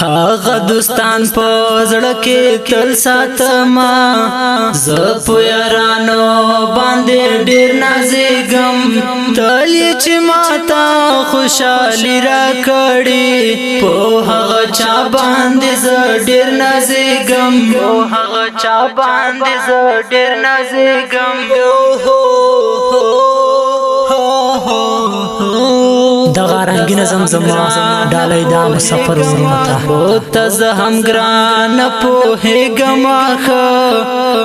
هغه دوستان په زړه کې تل ساتما ز په یارانو باندې ډیر نازېږم تل چې ماته خوشالي را کړې په هغه چا باندې ز ډیر نازېږم هغه چا باندې ز ډیر نازېږم دغه رنگینه زمزمه ډالۍ دا مسافر ورته بوته زه هم ګران پوهېږم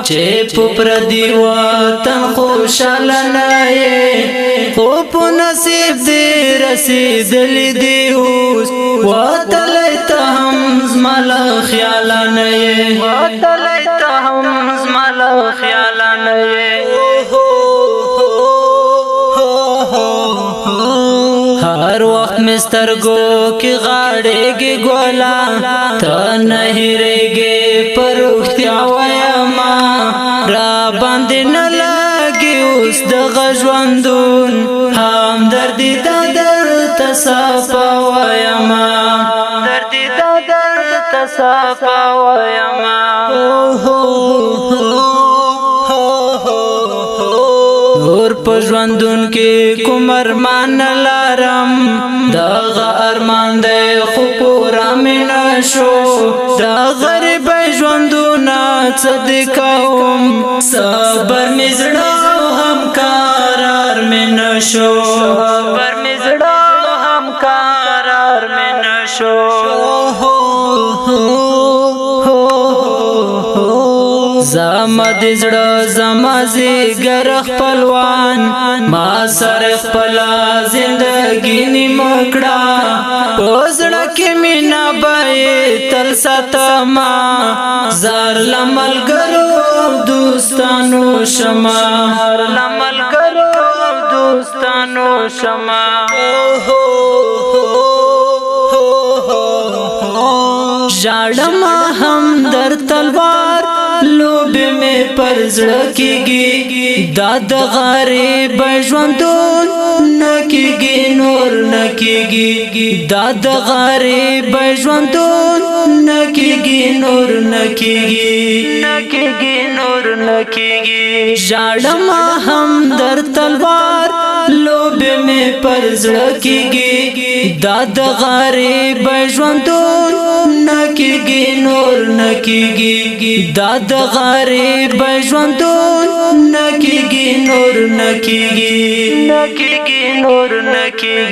چې په پردي وطن خوشاله نه یې خو په نصیب دې رسېدلې دې اوس وتلی ته هم زما له خیاله نه یې وتلی ته هم زما له خیاله نه یې هر وخت مسترګو کې غاړېږي ګولا ته نه هېرېږې پر رښتیا وایما را باندې نه لګي اوس دغه ژوندون همدردي دا درته صفا وایما دردي دا درته صفا وایما نور په ژوندون کې کوم ارمان لرم دغه ارمان دی خو پوره مې نشو د غریب ژوندونه څه دې کوم صبر مې زړه هم قرار مې نشو صبر مې زړه هم قرار مې نشو زما د زړه زما زیګر خپلوان ما سره خپل زندګی نیمکړه په زړه کې مینا به تل ساتما زار لملګرو دوستانو شما هر لملګرو دوستانو شما ژړم هم در تلوار لوب میں پر زړه کېږي دا د غریب ژوندون نه کېږي نور نه کېږي دا د غریب ژوندون نه کېږي نور نه کېږي نه کېږي نور نه کېږي ژړم هم در تلوار لوب میں پر زړه کېږي دا د غریب ژوندون نه کېږي نور نه کېږي دا د غریب ژوندون نه کېږي نور نه کېږي نه کېږي نور نه کېږي